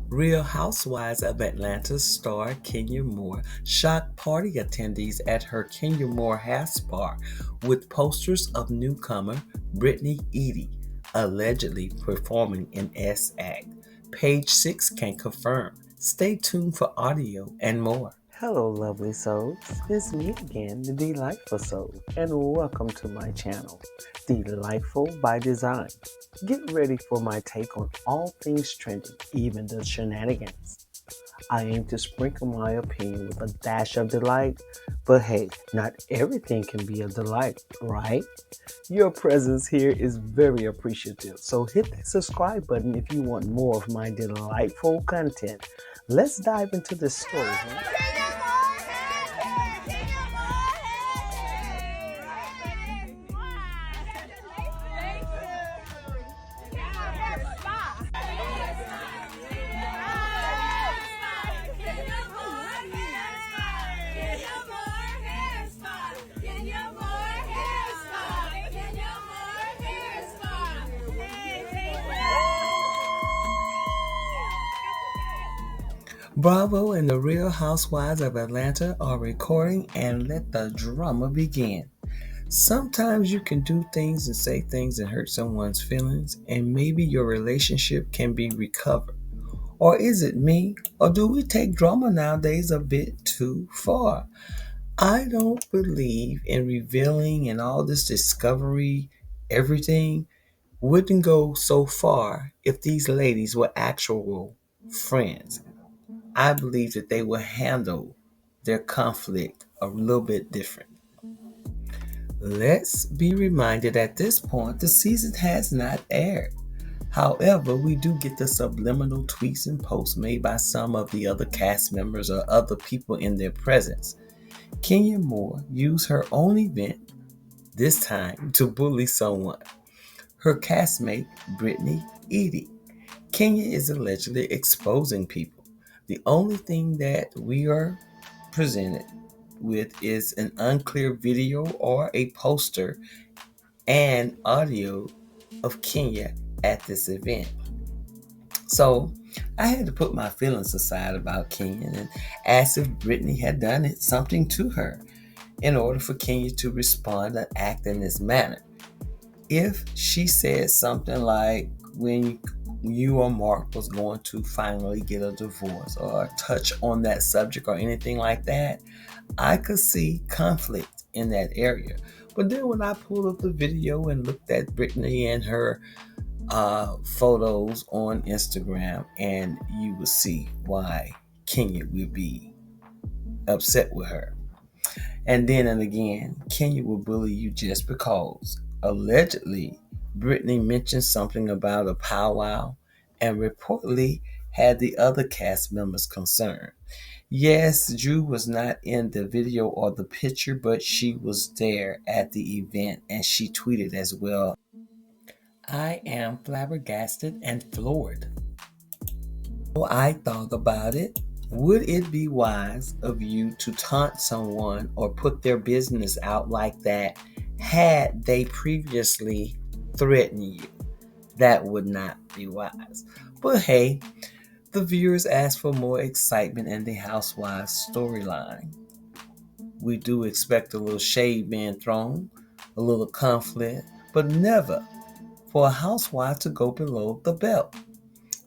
Real Housewives of Atlanta star Kenya Moore shocked party attendees at her Kenya Moore hair spa with posters of newcomer Brittany Eady allegedly performing in S Act. Page 6 can confirm. Stay tuned for audio and more. Hello, lovely souls. It's me again, the Delightful Soul, and welcome to my channel, Delightful by Design. Get ready for my take on all things trending, even the shenanigans. I aim to sprinkle my opinion with a dash of delight, but hey, not everything can be a delight, right? Your presence here is very appreciative, so hit that subscribe button if you want more of my delightful content. Let's dive into this story, huh? Bravo and the Real Housewives of Atlanta are recording, and let the drama begin. Sometimes you can do things and say things and hurt someone's feelings, and maybe your relationship can be recovered. Or is it me? Or do we take drama nowadays a bit too far? I don't believe in revealing and all this discovery, everything wouldn't go so far if these ladies were actual friends. I believe that they will handle their conflict a little bit different. Let's be reminded at this point the season has not aired. However, we do get the subliminal tweets and posts made by some of the other cast members or other people in their presence. Kenya Moore used her own event, this time, to bully someone. Her castmate, Brittany Eady. Kenya is allegedly exposing people. The only thing that we are presented with is an unclear video or a poster and audio of Kenya at this event. So I had to put my feelings aside about Kenya and ask if Brittany had done something to her in order for Kenya to respond and act in this manner. If she said something like, when you or Mark was going to finally get a divorce, or touch on that subject or anything like that, I could see conflict in that area. But then when I pulled up the video and looked at Brittany and her photos on Instagram, and you would see why Kenya would be upset with her. And then and again, Kenya will bully you just because. Allegedly, Brittany mentioned something about a powwow and reportedly had the other cast members concerned. Yes, Drew was not in the video or the picture, but she was there at the event and she tweeted as well. I am flabbergasted and floored. So I thought about it. Would it be wise of you to taunt someone or put their business out like that had they previously threatened you? That would not be wise. But hey, the viewers asked for more excitement in the Housewives storyline. We do expect a little shade being thrown, a little conflict, but never for a housewife to go below the belt.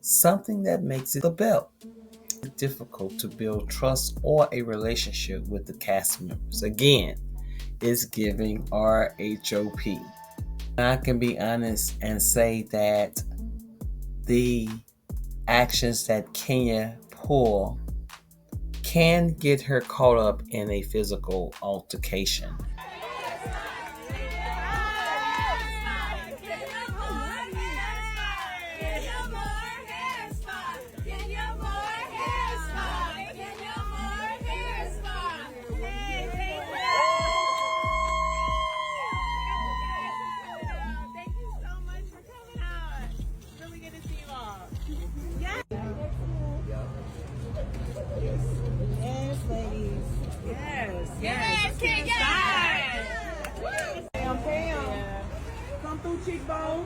Something that makes it the belt difficult to build trust or a relationship with the cast members. Again, it's giving RHOP. I can be honest and say that the actions that Kenya pull can get her caught up in a physical altercation. Yes, ladies. Yes. Yes, King, yes. Pam. Come through, cheekbone.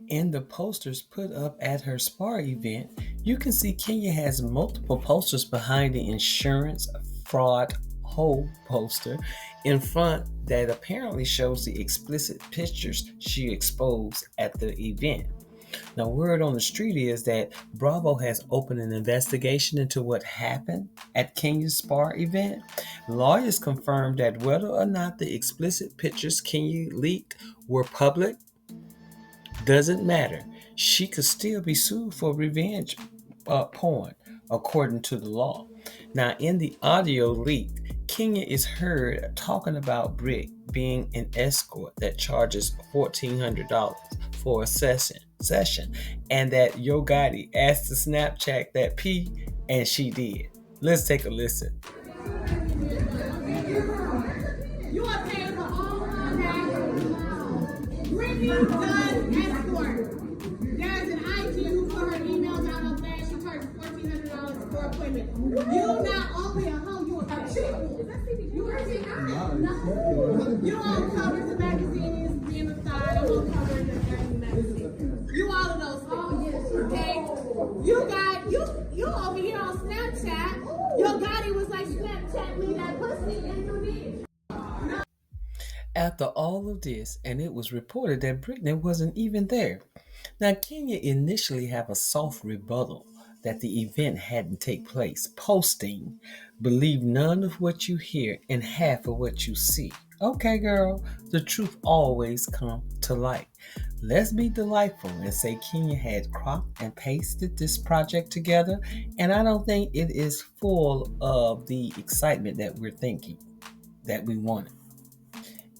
In the posters put up at her spa event, you can see Kenya has multiple posters behind the insurance fraud whole poster in front that apparently shows the explicit pictures she exposed at the event. Now, word on the street is that Bravo has opened an investigation into what happened at Kenya's spa event. Lawyers confirmed that whether or not the explicit pictures Kenya leaked were public doesn't matter. She could still be sued for revenge porn, according to the law. Now, in the audio leak, Kenya is heard talking about Brick being an escort that charges $1,400 for a session, and that Yo Gotti asked to Snapchat that P, and she did. Let's take a listen. You are paying for all of that. Brittany does escort. There's an IG who put her emails out on that. She charges $1,400 for appointment. You not only a hoe, you a cheap. You are cheap. You all cover the magazines, being the side. I'm on cover the magazine. You all of those. Oh yes. Okay. You over here on Snapchat. Your Gotti was like Snapchat me that pussy, and you did. After all of this, and it was reported that Brittany wasn't even there. Now, Kenya initially had a soft rebuttal that the event hadn't take place, posting, "Believe none of what you hear and half of what you see." Okay, girl, the truth always comes to light. Let's be delightful and say Kenya had cropped and pasted this project together, and I don't think it is full of the excitement that we're thinking that we wanted.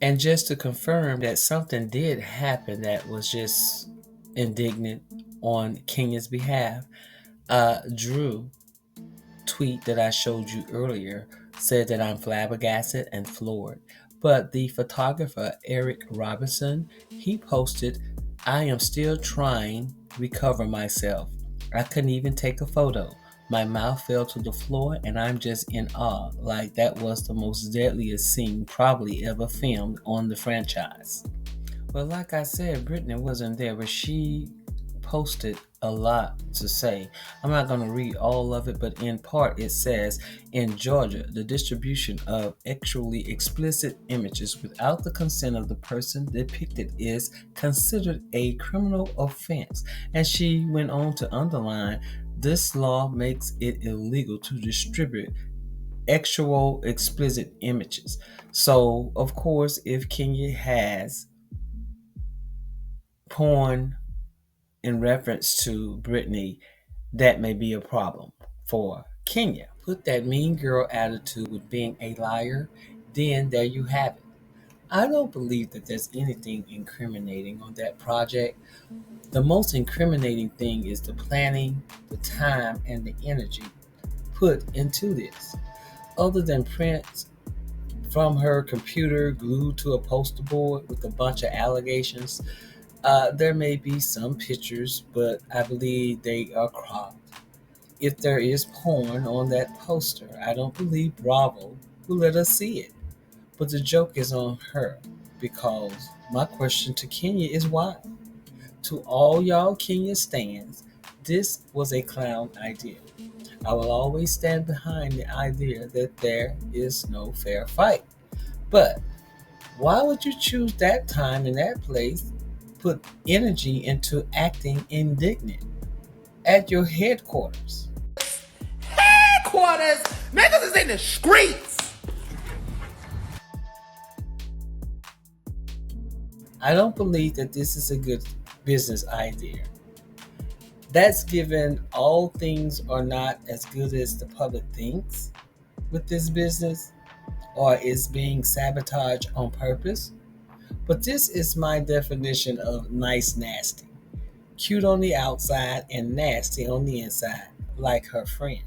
And just to confirm that something did happen that was just indignant on Kenya's behalf, Drew tweet that I showed you earlier said that I'm flabbergasted and floored. But the photographer Eric Robinson, he posted, "I am still trying to recover myself. I couldn't even take a photo. My mouth fell to the floor and I'm just in awe, like that was the most deadliest scene probably ever filmed on the franchise." Well, like I said, Brittany wasn't there, but she posted a lot to say. I'm not going to read all of it, but in part it says, "In Georgia, the distribution of actually explicit images without the consent of the person depicted is considered a criminal offense." And she went on to underline, "This law makes it illegal to distribute actual explicit images." So, of course, if Kenya has porn in reference to Brittany, that may be a problem for Kenya. Put that mean girl attitude with being a liar, then there you have it. I don't believe that there's anything incriminating on that project. The most incriminating thing is the planning, the time, and the energy put into this. Other than prints from her computer glued to a poster board with a bunch of allegations, there may be some pictures, but I believe they are cropped. If there is porn on that poster, I don't believe Bravo will let us see it. But the joke is on her, because my question to Kenya is why? To all y'all Kenya stands, this was a clown idea. I will always stand behind the idea that there is no fair fight. But why would you choose that time and that place, put energy into acting indignant at your headquarters? Headquarters? Niggas is in the streets. I don't believe that this is a good business idea. That's given all things are not as good as the public thinks with this business, or is being sabotaged on purpose. But this is my definition of nice nasty. Cute on the outside and nasty on the inside, like her friend.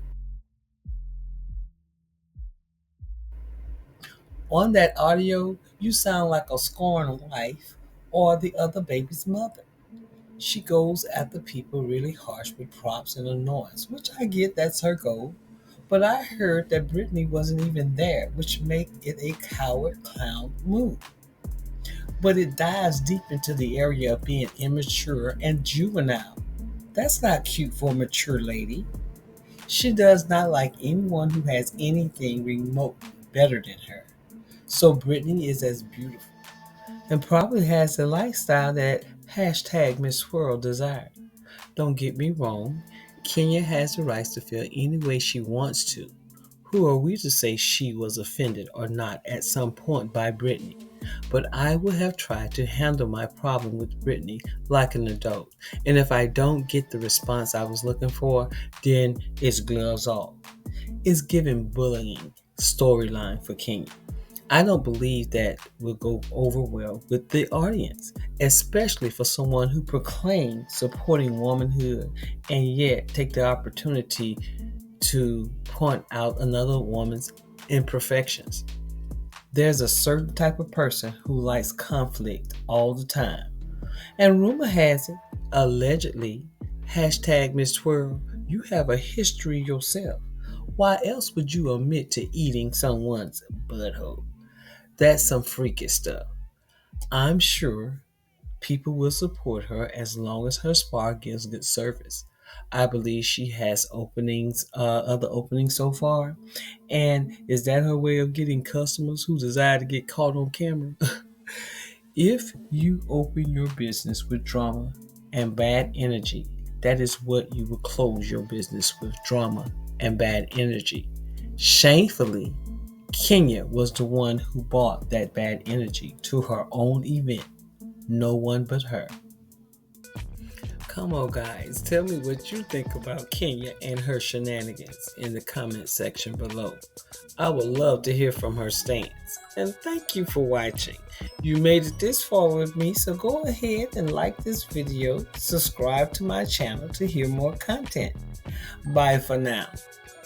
On that audio, you sound like a scorned wife or the other baby's mother. She goes after people really harsh with props and annoyance, which I get that's her goal. But I heard that Brittany wasn't even there, which make it a coward clown move. but it dives deep into the area of being immature and juvenile. That's not cute for a mature lady. She does not like anyone who has anything remote better than her. So Brittany is as beautiful and probably has the lifestyle that hashtag Miss World desired. Don't get me wrong, Kenya has the rights to feel any way she wants to. Who are we to say she was offended or not at some point by Brittany? But I would have tried to handle my problem with Brittany like an adult. And if I don't get the response I was looking for, then it's gloves off. It's giving bullying storyline for Kenya. I don't believe that will go over well with the audience, especially for someone who proclaims supporting womanhood and yet take the opportunity to point out another woman's imperfections. There's a certain type of person who likes conflict all the time. And rumor has it, allegedly, hashtag Miss Twirl, you have a history yourself. Why else would you admit to eating someone's butthole? That's some freaky stuff. I'm sure people will support her as long as her spa gives good service. I believe she has other openings so far. And is that her way of getting customers who desire to get caught on camera? If you open your business with drama and bad energy, that is what you will close your business with: drama and bad energy. Shamefully, Kenya was the one who brought that bad energy to her own event. No one but her. Come on, guys, tell me what you think about Kenya and her shenanigans in the comment section below. I would love to hear from her stance. And thank you for watching. You made it this far with me, so go ahead and like this video, subscribe to my channel to hear more content. Bye for now.